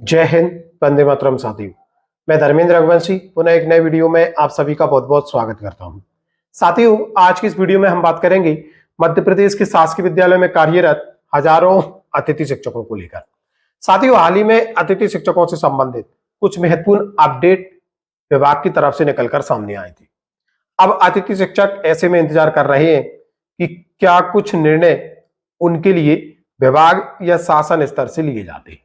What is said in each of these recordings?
जय हिंद, वंदे मातरम साथियों। मैं धर्मेंद्र रघुवंशी पुनः एक नए वीडियो में आप सभी का बहुत बहुत स्वागत करता हूं। साथियों, आज की इस वीडियो में हम बात करेंगे मध्य प्रदेश के शासकीय विद्यालयों में कार्यरत हजारों अतिथि शिक्षकों को लेकर। साथियों, हाल ही में अतिथि शिक्षकों से संबंधित कुछ महत्वपूर्ण अपडेट विभाग की तरफ से निकलकर सामने आए थे। अब अतिथि शिक्षक ऐसे में इंतजार कर रहे हैं कि क्या कुछ निर्णय उनके लिए विभाग या शासन स्तर से लिए जाते हैं।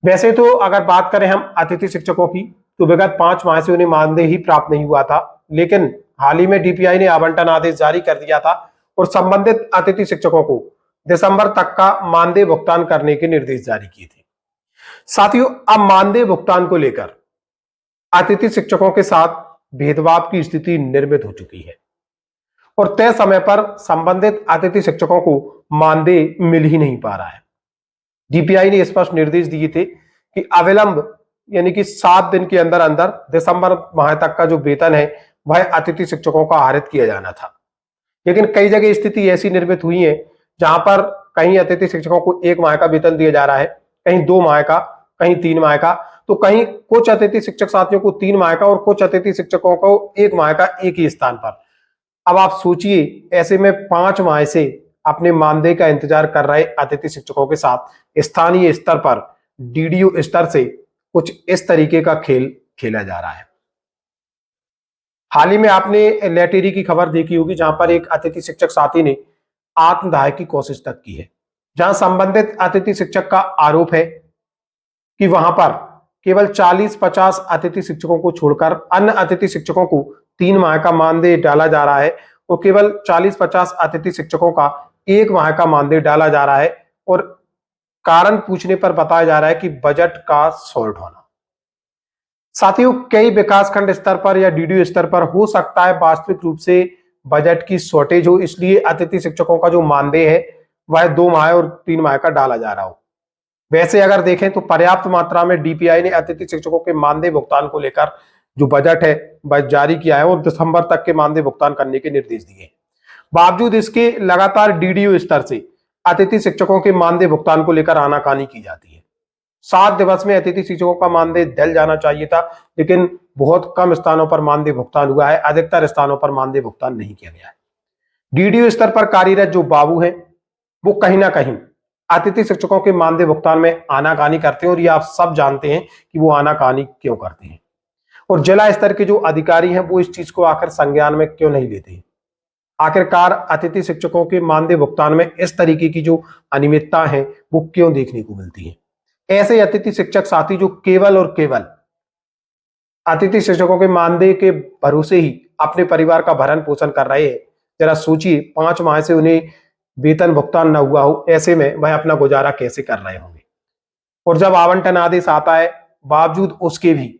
वैसे तो अगर बात करें हम अतिथि शिक्षकों की, तो विगत 5 माह से उन्हें मानदेय ही प्राप्त नहीं हुआ था, लेकिन हाल ही में डीपीआई ने आवंटन आदेश जारी कर दिया था और संबंधित अतिथि शिक्षकों को दिसंबर तक का मानदेय भुगतान करने के निर्देश जारी किए थे। साथियों, अब मानदेय भुगतान को लेकर अतिथि शिक्षकों के साथ भेदभाव की स्थिति निर्मित हो चुकी है और तय समय पर संबंधित अतिथि शिक्षकों को मानदेय मिल ही नहीं पा रहा है। डीपीआई ने स्पष्ट निर्देश दिए थे कि अविलंब यानी कि 7 दिन के अंदर अंदर दिसंबर माह तक का जो वेतन है वह अतिथि शिक्षकों का आहरित किया जाना था। लेकिन कई जगह स्थिति ऐसी निर्मित हुई है जहां पर कहीं अतिथि शिक्षकों को 1 माह का वेतन दिया जा रहा है, कहीं 2 माह का, कहीं 3 माह का, तो कहीं कुछ अतिथि शिक्षक साथियों को 3 माह का और कुछ अतिथि शिक्षकों को 1 माह का एक ही स्थान पर। अब आप सोचिए, ऐसे में 5 माह से अपने मानदेय का इंतजार कर रहे अतिथि शिक्षकों के साथ स्थानीय स्तर पर डीडीओ स्तर से कुछ इस तरीके का खेल खेला जा रहा है। हाल ही में आपने लेटेरी की खबर देखी होगी, जहां पर एक अतिथि शिक्षक साथी ने आत्मदाह की कोशिश तक की है, जहां संबंधित अतिथि शिक्षक का आरोप है कि वहां पर केवल 40-50 अतिथि शिक्षकों को छोड़कर अन्य अतिथि शिक्षकों को 3 माह का मानदेय डाला जा रहा है और केवल 40-50 अतिथि शिक्षकों का 1 माह का मानदेय डाला जा रहा है। और कारण पूछने पर बताया जा रहा है कि बजट का शॉर्ट होना। साथियों, कई विकासखंड स्तर पर या डीडीओ स्तर पर हो सकता है वास्तविक रूप से बजट की शॉर्टेज हो, इसलिए अतिथि शिक्षकों का जो मानदेय है वह 2 माह और 3 माह का डाला जा रहा हो। वैसे अगर देखें तो पर्याप्त मात्रा में डीपीआई ने अतिथि शिक्षकों के मानदेय भुगतान को लेकर जो बजट है वह जारी किया है और दिसंबर तक के मानदेय भुगतान करने के निर्देश दिए हैं। बावजूद इसके लगातार डीडीओ स्तर से अतिथि शिक्षकों के मानदेय भुगतान को लेकर आनाकानी की जाती है। 7 दिवस में अतिथि शिक्षकों का मानदेय डल जाना चाहिए था, लेकिन बहुत कम स्थानों पर मानदेय भुगतान हुआ है, अधिकतर स्थानों पर मानदेय भुगतान नहीं किया गया है। डीडीओ स्तर पर कार्यरत जो बाबू हैं वो कहीं ना कहीं अतिथि शिक्षकों के मानदेय भुगतान में आनाकानी करते हैं और ये आप सब जानते हैं कि वो आनाकानी क्यों करते हैं। और जिला स्तर के जो अधिकारी हैं वो इस चीज को आखिर संज्ञान में क्यों नहीं लेते हैं। आखिरकार अतिथि शिक्षकों के मानदेय भुगतान में इस तरीके की जो अनियमितता है वो क्यों देखने को मिलती है। ऐसे अतिथि शिक्षक साथी जो केवल और केवल अतिथि शिक्षकों के मानदेय के भरोसे ही अपने परिवार का भरण पोषण कर रहे हैं, जरा सोचिए 5 माह से उन्हें वेतन भुगतान न हुआ हो, ऐसे में वह अपना गुजारा कैसे कर रहे होंगे। और जब आवंटन आदेश आता है बावजूद उसके भी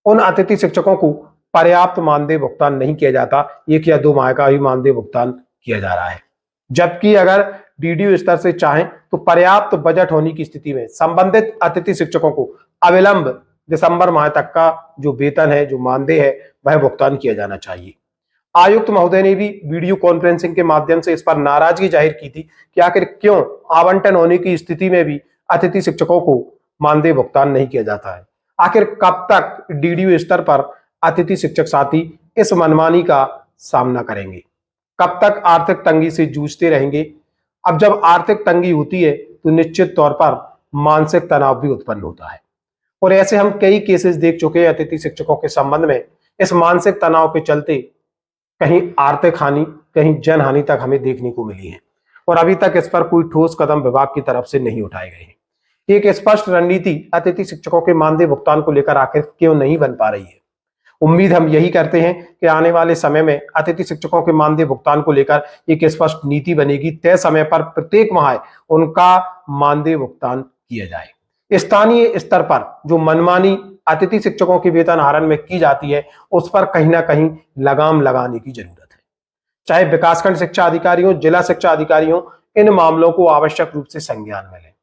उन अतिथि शिक्षकों को पर्याप्त मानदेय भुगतान नहीं किया जाता, 1 या 2 माह का ही मानदेय भुगतान किया जा रहा है। जबकि अगर डीडीओ स्तर से चाहें तो पर्याप्त बजट होने की स्थिति में संबंधित अतिथि शिक्षकों को अविलंब दिसंबर माह तक का जो वेतन है, जो मानदेय है, वह भुगतान किया जाना चाहिए। आयुक्त महोदय ने भी वीडियो कॉन्फ्रेंसिंग के माध्यम से इस पर नाराजगी जाहिर की थी कि आखिर क्यों आवंटन होने की स्थिति में भी अतिथि शिक्षकों को मानदेय भुगतान नहीं किया जाता है। आखिर कब तक डीडीओ स्तर पर अतिथि शिक्षक साथी इस मनमानी का सामना करेंगे, कब तक आर्थिक तंगी से जूझते रहेंगे। अब जब आर्थिक तंगी होती है तो निश्चित तौर पर मानसिक तनाव भी उत्पन्न होता है और ऐसे हम कई केसेस देख चुके हैं अतिथि शिक्षकों के संबंध में। इस मानसिक तनाव के चलते कहीं आर्थिक हानि, कहीं जनहानि तक हमें देखने को मिली है और अभी तक इस पर कोई ठोस कदम विभाग की तरफ से नहीं उठाए गए हैं। एक स्पष्ट रणनीति अतिथि शिक्षकों के मानदेय भुगतान को लेकर आखिर क्यों नहीं बन पा रही है। उम्मीद हम यही करते हैं कि आने वाले समय में अतिथि शिक्षकों के मानदेय भुगतान को लेकर एक स्पष्ट नीति बनेगी, तय समय पर प्रत्येक माह उनका मानदेय भुगतान किया जाए। स्थानीय स्तर पर जो मनमानी अतिथि शिक्षकों के वेतन आहरण में की जाती है उस पर कहीं ना कहीं लगाम लगाने की जरूरत है। चाहे विकासखंड शिक्षा अधिकारी हो, जिला शिक्षा अधिकारी हो, इन मामलों को आवश्यक रूप से संज्ञान में लें,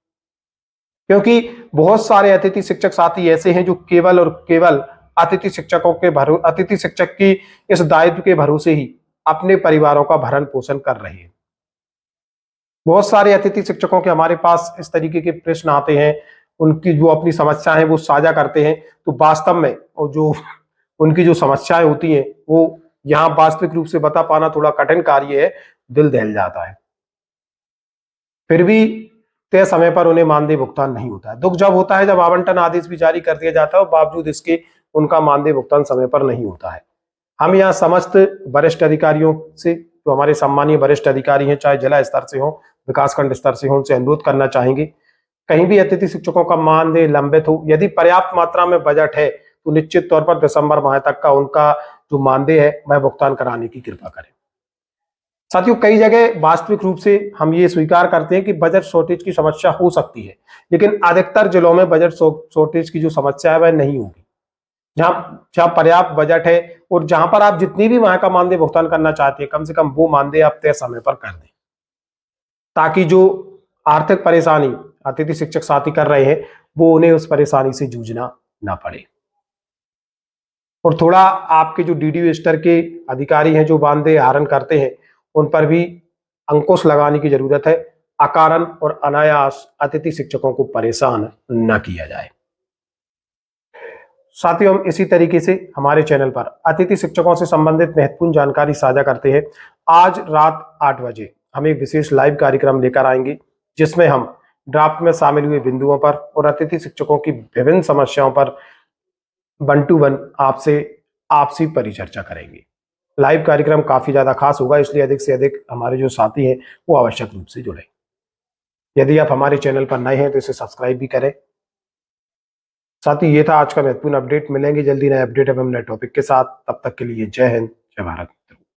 क्योंकि बहुत सारे अतिथि शिक्षक साथी ऐसे हैं जो केवल और केवल अतिथि शिक्षक की इस दायित्व के भरोसे ही अपने परिवारों का भरण पोषण कर रहे हैं। बहुत सारे अतिथि शिक्षकों के हमारे पास इस तरीके के प्रश्न आते हैं उनकी जो अपनी समस्याएं वो साझा करते हैं, तो वास्तव में और जो उनकी जो समस्याएं होती हैं वो यहाँ वास्तविक रूप से बता पाना थोड़ा कठिन कार्य है, दिल दहल जाता है। फिर भी तय समय पर उन्हें मानदेय भुगतान नहीं होता है। दुख जब होता है जब आवंटन आदेश भी जारी कर दिया जाता है और बावजूद इसके उनका मानदेय भुगतान समय पर नहीं होता है। हम यहाँ समस्त वरिष्ठ अधिकारियों से, जो हमारे सम्मानीय वरिष्ठ अधिकारी हैं, चाहे जिला स्तर से हो, विकासखंड स्तर से हो, उनसे अनुरोध करना चाहेंगे, कहीं भी अतिथि शिक्षकों का मानदेय लंबित हो, यदि पर्याप्त मात्रा में बजट है तो निश्चित तौर पर दिसंबर माह तक का उनका जो मानदेय है वह भुगतान कराने की कृपा करें। साथियों, कई जगह वास्तविक रूप से हम ये स्वीकार करते हैं कि बजट शॉर्टेज की समस्या हो सकती है, लेकिन अधिकतर जिलों में बजट शॉर्टेज की जो समस्या है वह नहीं होगी। जहां जहां पर्याप्त बजट है और जहां पर आप जितनी भी वहां का मानदेय भुगतान करना चाहते हैं, कम से कम वो मानदेय आप तय समय पर कर दें, ताकि जो आर्थिक परेशानी अतिथि शिक्षक साथी कर रहे हैं वो उन्हें उस परेशानी से जूझना ना पड़े। और थोड़ा आपके जो डीडीओ स्तर के अधिकारी हैं जो मानदेय आहरण करते हैं, उन पर भी अंकुश लगाने की जरूरत है। अकारण और अनायास अतिथि शिक्षकों को परेशान न किया जाए। साथियों, हम इसी तरीके से हमारे चैनल पर अतिथि शिक्षकों से संबंधित महत्वपूर्ण जानकारी साझा करते हैं। आज रात 8 बजे हम एक विशेष लाइव कार्यक्रम लेकर आएंगे, जिसमें हम ड्राफ्ट में शामिल हुए बिंदुओं पर और अतिथि शिक्षकों की विभिन्न समस्याओं पर 1 to 1 आपसे आपसी परिचर्चा करेंगे। लाइव कार्यक्रम काफी ज्यादा खास होगा, इसलिए अधिक से अधिक हमारे जो साथी हैं वो आवश्यक रूप से जुड़े। यदि आप हमारे चैनल पर नए हैं तो इसे सब्सक्राइब भी करें। साथ ही ये था आज का महत्वपूर्ण अपडेट। मिलेंगे जल्दी नए अपडेट एवं नए टॉपिक के साथ। तब तक के लिए जय हिंद, जय भारत।